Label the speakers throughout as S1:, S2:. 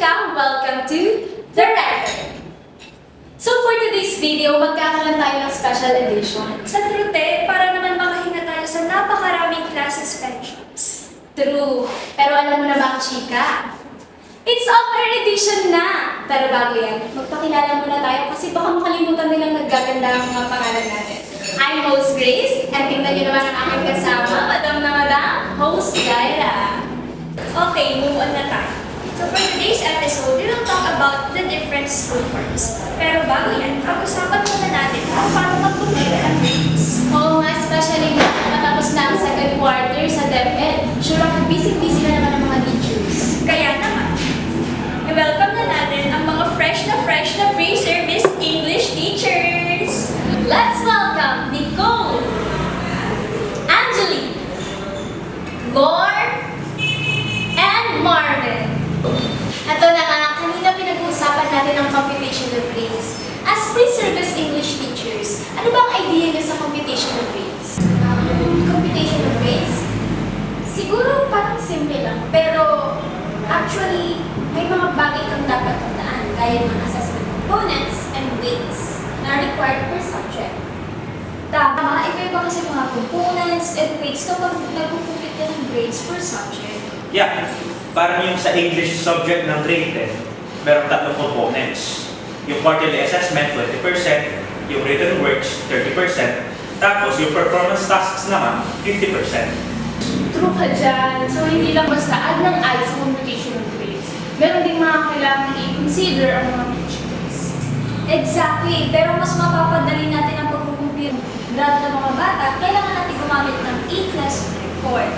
S1: chika! Welcome to The Record! So for today's video, magkakaroon tayo ng special edition.
S2: Sa Trute, para naman makahinga tayo sa napakaraming class suspensions.
S1: True. Pero alam mo na ba ang chika? It's offer edition na! Pero bago yan, magpakilala muna tayo kasi baka makalimutan nilang naggaganda ang mga pangalan natin. I'm host Grace, and tingnan niyo naman ang aking kasama, Madam na Madam, host Jaira.
S2: Okay, move on na tayo. So for today's episode, we will talk about the different school forms. Pero bago yan, pag-usapan muna natin kung paano mag-compare ang grades.
S1: Oo nga, especially na matapos na ang second quarter sa DepEd. Sure ako, busy-busy na naman ang mga teachers.
S2: Kaya naman, i-welcome na natin ang mga fresh na pre-service English teachers.
S1: Let's welcome Nicole, Angelique, Lore, and Marvin. Ito na nga, kanina pinag-uusapan natin ang computation of grades. As pre-service English teachers, ano ba ang idea niyo sa computation of grades?
S3: Computation of grades? Siguro parang simple lang, pero actually, may mga bagay kang dapat tandaan, gaya ng assessment components and weights na required per subject.
S2: Tama, iba-iba kasi mga components and weights kapag nag-compute ka ng grades per subject.
S4: Yeah, parang yung sa English subject ng grade 10, merong tatlong components. Yung quarterly assessment, 20%, yung written works, 30%, tapos yung performance tasks naman, 50%.
S5: True ka dyan. So, hindi lang basta add ng add sa computation of grades. Meron din mga kailangan i-consider ang mga teachers.
S2: Exactly, pero mas mapapadali natin ang pag-compute grade ng mga bata, kailangan natin gumamit ng E-class report.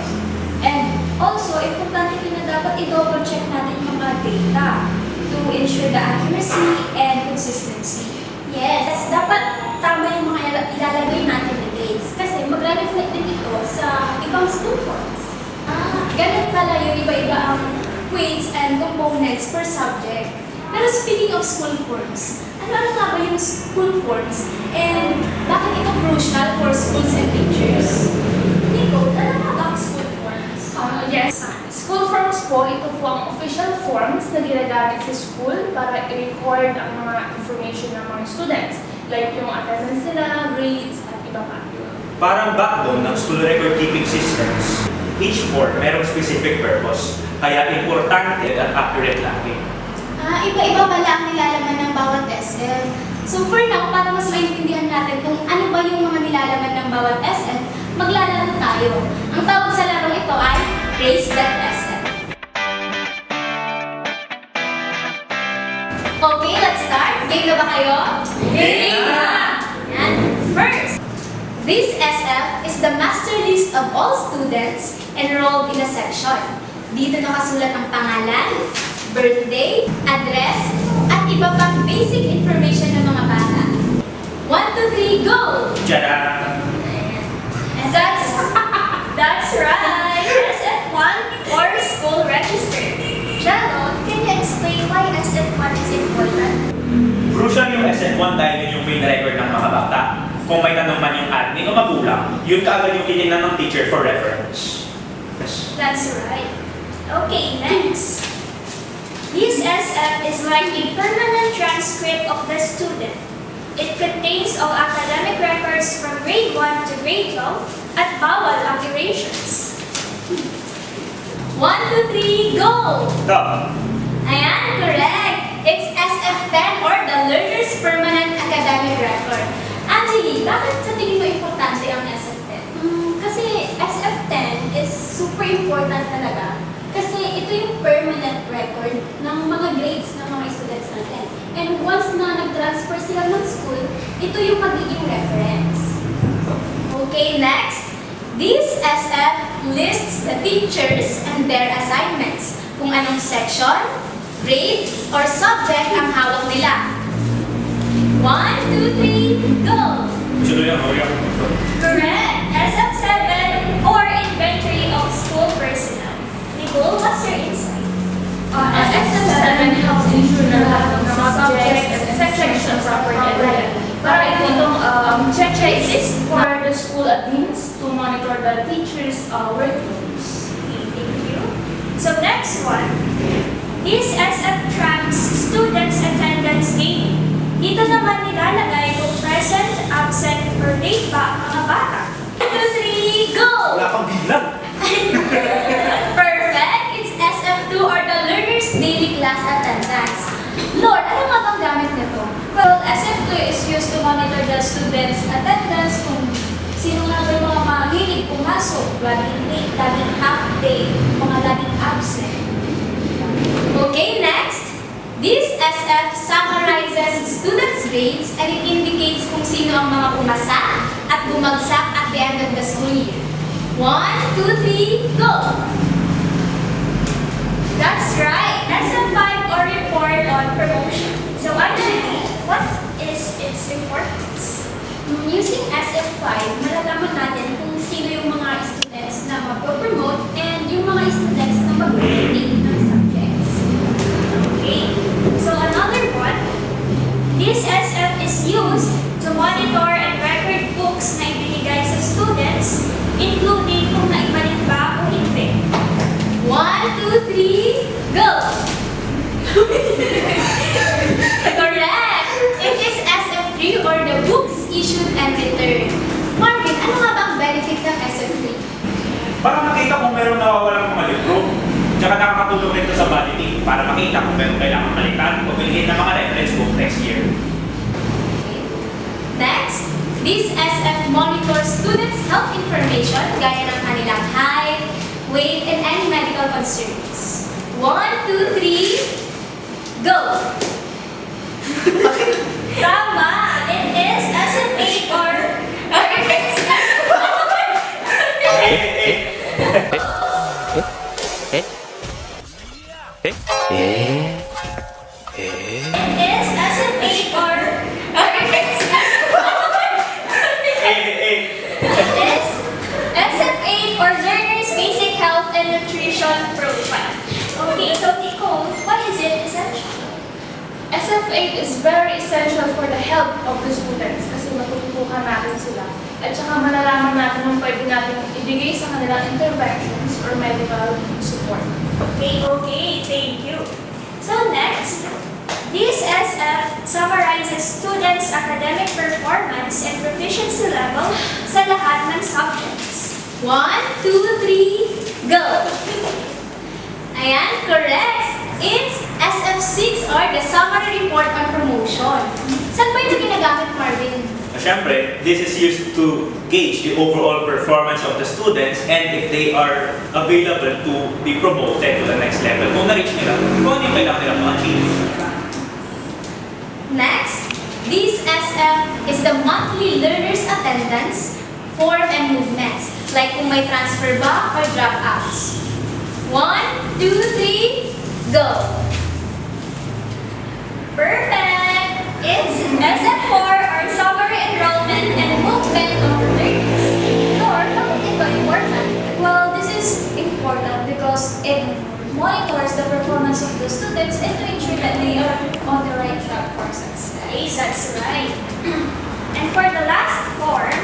S2: And also, importante din na dapat i-double check natin yung mga data to ensure the accuracy and consistency.
S3: Yes, dapat tama yung mga ilalagay natin na grades kasi magre-reflect din ito sa ibang school forms.
S1: Ganun pala yung iba-iba ang weights and components per subject. Pero speaking of school forms, ano nga ba yung school forms? And bakit ito crucial for schools and teachers?
S3: Nicole, ano nga ba ang school forms?
S5: Yes, school forms po, ito po ang official forms na ginagamit sa school para i-record ang mga information ng mga students. Like yung attendance nila, grades, at iba pa.
S4: Parang backbone ng school record keeping systems. Each form merong specific purpose, kaya importante at accurate lagi.
S1: Iba-iba pala ang nilalaman ng bawat SF. So for now, para mas maintindihan natin kung ano ba yung mga nilalaman ng bawat SF, maglalaro tayo. Ang tawag sa larong ito ay Raise That SF. Okay, let's start. Game na ba kayo?
S4: Game na!
S1: Yan. First, this SF is the master list of all students enrolled in a section. Dito nakasulat ang pangalan, birthday, address, at iba pang basic information ng mga bata. 1, 2, 3, go!
S4: Tiyara!
S2: That's right! SF1 or school register.
S3: Jano, can you explain why SF1 is important?
S4: Crucial yung SF1 dahil yun yung main record ng mga bata. Kung may tanong man yung admin o magulang, yun kaagad yung tinignan ng teacher for reference.
S2: That's right. Okay, next. This SF is like a permanent transcript of the student. It contains all academic records from grade 1 to grade 12 at bawal alterations.
S1: 1, 2, 3, go!
S4: Stop!
S1: Ayan, correct! It's SF10 or the Learner's Permanent Academic Record. Angeli, bakit sa tingin mo importante ang SF10?
S3: Kasi SF10 is super important talaga. Kasi ito yung permanent record ng mga grades ng mga students natin. And once na nag-transfer sila ng school, ito yung magiging reference.
S1: Okay, next. This SF lists the teachers and their assignments. Kung anong section, grade, or subject ang hawak nila. 1, 2, 3, go!
S4: Sino yan?
S2: Correct! SF7 or inventory of school personnel. Nicole, what's your insight?
S5: SF7 helps ensure na lahat ng subjects and sections are properly aligned. Para ito itong checklist for the school admins to monitor the teachers' workloads.
S2: Okay, thank you. So next one. this SF tracks students' attendance daily. Dito naman nilalagay kung present, absent, or late ba ang mga bata. 1, 2, 3, go!
S4: Wala kang biglang.
S1: Perfect! It's SF2 or the learner's daily class attendance. Lord, ano nga bang gamit nito?
S2: Well, SF2 is used to monitor the students' attendance kung sino nga ba yung mga mahilig pumasok, laging late, laging half day, mga laging absent.
S1: Okay, next. This SF summarizes students' grades and it indicates kung sino ang mga pumasa at bumagsak at the end of the school year. 1, 2, 3, go!
S2: That's right. SF5 or report on promotion. So actually, what is its importance? Using SF5, malalaman natin kung sino yung mga students na mag-promote and yung mga students na mag-grading ng subjects. Okay? So another one, this SF is used to monitor and record books na ibinigay sa students, including kung naibalik ba o hindi.
S1: 1, 2, 3, go! Correct! It is SF3 or the books issued and returned. Marvin, ano nga ba ang benefit ng SF3?
S4: Para makita kung meron nawawalang mga libro. Tsaka nakakatulong rin ito sa budgeting para makita kung meron kailangan palitan o bilhin ng mga reference book next year.
S1: Next, this SF monitors students' health information gaya ng kanilang height, weight, and any medical concerns. 1, 2, 3, go!
S2: Tama! It is SF8 or It is SF8 or It is SF8 or Learner's Basic Health and Nutrition Profile. Okay, so Nicole, why is it essential?
S5: SF8 is very essential for the health of the students kasi matututukan natin sila. At saka malalaman natin kung pwede natin ibigay sa kanilang interventions or medical support.
S2: Okay, thank you. So next, this SF summarizes students' academic performance and proficiency level sa lahat ng subjects.
S1: 1, 2, 3, go! Ayan, correct! It's SF6 or the Summary Report on Promotion. Saan ba ito ginagamit, Marvin?
S4: Siyempre, this is used to gauge the overall performance of the students and if they are available to be promoted to the next level. Kung na-reach nila, kung ano yung kailangan nila ma-achieve.
S1: Next, this SF is the monthly learner's attendance, form, and movements. Like kung may transfer ba or dropouts. 1, 2, 3, go!
S2: Perfect! It's SF4 or Summary Enrollment and Movement of Learners. Lord, bakit ito important? Well, this is important because it monitors the performance of the students and to ensure that they are on the right track for success. That's right. And for the last form,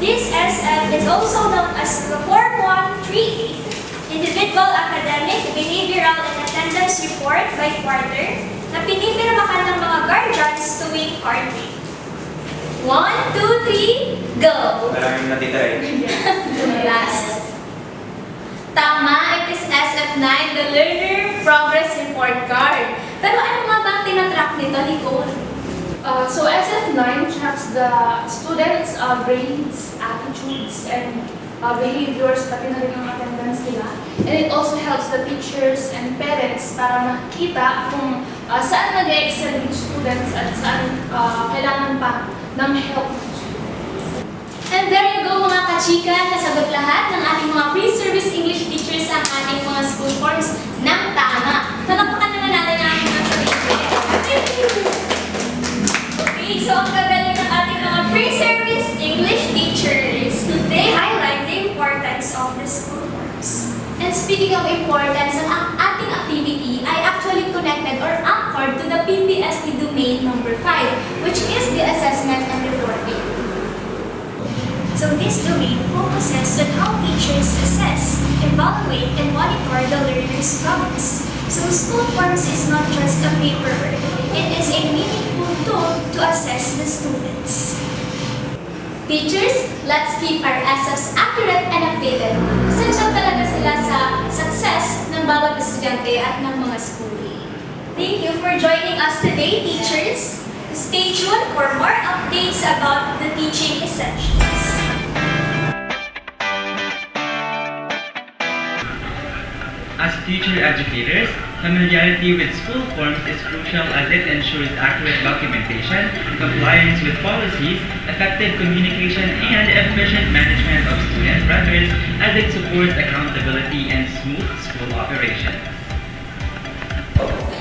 S2: this SF is also known as the Form 138, Individual Academic, Behavioral, and Attendance Report by quarter na pinipirmahan ng mga guardians tuwing quarterly.
S1: 1, 2, 3, go!
S4: Maraming natitira eh.
S1: Last. Tama, it is SF9, the Learner Progress Report Card. Pero ano nga ba ang tinatrack nito, Nicole?
S5: So SF9 tracks the students' grades, attitudes, and behaviors, pati na rin yung attendance nila. And it also helps the teachers and parents para makita kung saan nag-excel yung students at saan kailangan pa ng help.
S1: And there you go mga kachika, nasagot lahat ng ating mga pre-service English teachers ang ating mga school forms ng tama. Palakpakan naman natin ang ating mga sarili.
S2: Okay, so ang gagaling ng ating mga pre-service English teachers. They highlight the importance of the school forms.
S1: And speaking of importance, ang ating activity ay actually connected or anchored to the PPST domain number 5, which is the assessment and reporting.
S2: So this domain focuses on how teachers assess, evaluate, and monitor the learner's progress.
S1: So school forms is not just a paperwork. It is a meaningful tool to assess the students. Teachers, let's keep our SFs accurate and updated. Essential talaga sila sa success ng bawat estudyante at ng mga school. Thank you for joining us today, teachers. Stay tuned for more updates about the teaching essentials.
S6: As future educators, familiarity with school forms is crucial as it ensures accurate documentation, compliance with policies, effective communication, and efficient management of student records as it supports accountability and smooth school operations.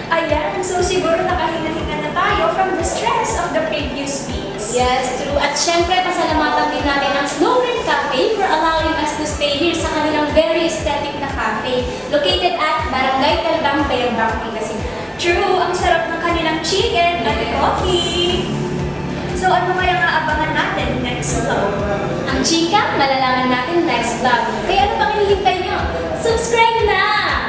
S1: Ayan, so siguro nakahinga-hinga na tayo from the stress of the previous weeks.
S3: Yes, true. At syempre, pasalamatan din natin ang Snow Green Cafe for allowing us to stay here sa kanilang very aesthetic na cafe located at Barangay Talbang, Bayambang, Pangasinan.
S1: True, ang sarap ng kanilang chicken at coffee. So ano kaya nga abangan natin next vlog?
S3: Ang chika, malalaman natin next vlog. Kaya ano pang hinihintay nyo? Subscribe na!